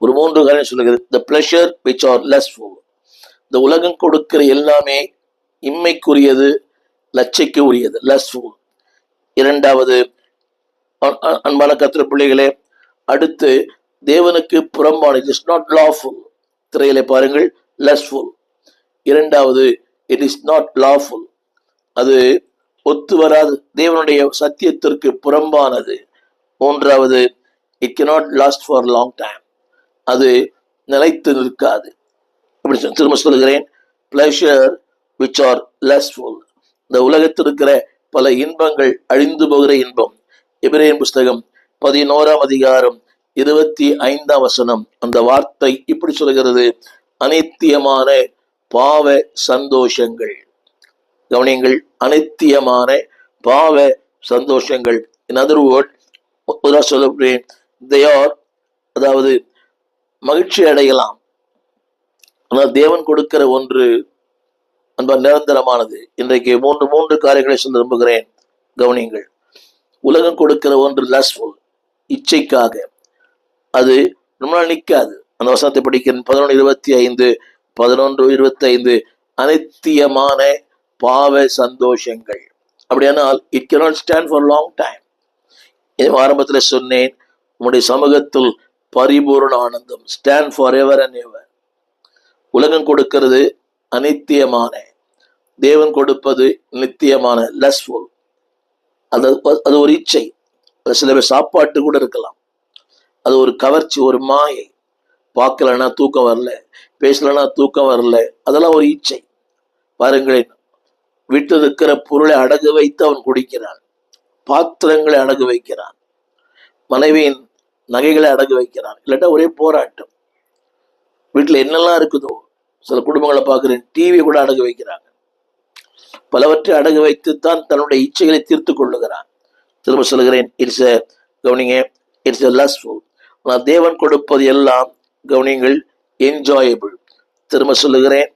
ஒரு 3 காரியம் சொல்லுகிறது. the pleasure which are lustful. இந்த உலகம் கொடுக்கிற எல்லாமே இம்மைக்குரியது, லட்சைக்கு உரியது, lustful. இரண்டாவது, அன்பான கர்த்தருடைய பிள்ளைகளே, அடுத்து தேவனுக்கு புறம்பான, இட் இஸ் நாட் லாஃபுல். திரையிலே பாருங்கள், lustful. இரண்டாவது, இட் இஸ் நாட் லாஃபுல், அது ஒத்து வராது, தேவனுடைய சத்தியத்திற்கு புறம்பானது. மூன்றாவது, it cannot last for long time, அது நிலைத்து நிற்காது. இப்படி திரும்ப சொல்கிறேன், pleasure which are lustful. இந்த உலகத்தில் இருக்கிற பல இன்பங்கள் அழிந்து போகிற இன்பம். எபிரேயர் புஸ்தகம் 11ஆம் அதிகாரம் 25ஆம் வசனம், அந்த வார்த்தை இப்படி சொல்கிறது, அனித்தியமான பாவ சந்தோஷங்கள். கவனியங்கள், அனித்தியமான பாவ சந்தோஷங்கள். இன் அதர் வேர்ட், சொல்லுகிறேன், they are, அதாவது மகிழ்ச்சி அடையலாம், ஆனால் தேவன் கொடுக்கிற ஒன்று அன்பா நிரந்தரமானது. இன்றைக்கு மூன்று காரியங்களை சொல்ல விரும்புகிறேன். கவனியங்கள், உலகம் கொடுக்கிற ஒன்று lustful, இச்சைக்காக, அது ரொம்ப நாள் நிற்காது. அந்த வசனத்தை படிக்கிறேன், 11:25, 11:25, அனித்தியமான பாவ சந்தோஷங்கள். அப்படியானால் it cannot stand for long time. ஆரம்பத்தில் சொன்னேன், உங்களுடைய சமூகத்தில் பரிபூர்ண ஆனந்தம், stand forever and ever. உலகம் கொடுக்கிறது அனித்தியமான, தேவன் கொடுப்பது நித்தியமான, lustful. அது ஒரு இச்சை. அது சில பேர் சாப்பாட்டு கூட இருக்கலாம், அது ஒரு கவர்ச்சி, ஒரு மாயை. பார்க்கலன்னா தூக்கம் வரல, பேசலன்னா தூக்கம் வரல, அதெல்லாம் ஒரு இச்சை. பாருங்களேன், வீட்டில் இருக்கிற பொருளை அடகு வைத்து அவன் குடிக்கிறான், பாத்திரங்களை அடகு வைக்கிறான், மனைவியின் நகைகளை அடகு வைக்கிறான். இல்லாட்டா ஒரே போராட்டம். வீட்டில் என்னெல்லாம் இருக்குதோ, சில குடும்பங்களை பார்க்குறேன், டிவி கூட அடகு வைக்கிறாங்க. பலவற்றை அடகு வைத்துத்தான் தன்னுடைய இச்சைகளை தீர்த்து கொள்ளுகிறான். திரும்ப சொல்கிறேன், இட்ஸ் எ, கவனிங்க, இட்ஸ் எ lustful. ஆனால் தேவன் கொடுப்பது எல்லாம், கவனிங்கள், என்ஜாயபிள். திரும்ப சொல்லுகிறேன்,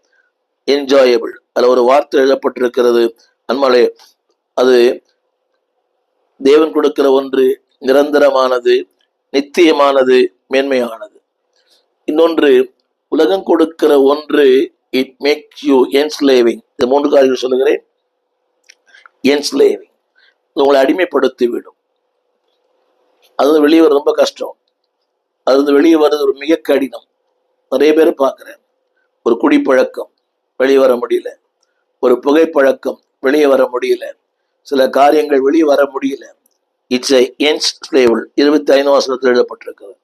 என்ஜாயபிள். அதில் ஒரு வார்த்தை எழுதப்பட்டிருக்கிறது, அன்பாலே, அது தேவன் கொடுக்கிற ஒன்று நிரந்தரமானது, நித்தியமானது, மேன்மையானது. இன்னொன்று, உலகம் கொடுக்கிற ஒன்று, இட் மேக்ஸ் யூ enslaving. இந்த 3 காரியங்கள் சொல்லுகிறேன். enslaving, உங்களை அடிமைப்படுத்தி விடும். அது வெளியே வர ரொம்ப கஷ்டம், அது வெளியே வர்றது ஒரு மிக கடினம். நிறைய பேர் பார்க்குறேன், ஒரு குடிப்பழக்கம், வெளியே வர முடியல, ஒரு புகைப்பழக்கம், வெளியே வர முடியல, சில காரியங்கள் வெளியே வர முடியல. It's a enslaved. 25ஆம் வசனத்தில் எழுதப்பட்டிருக்கிறது.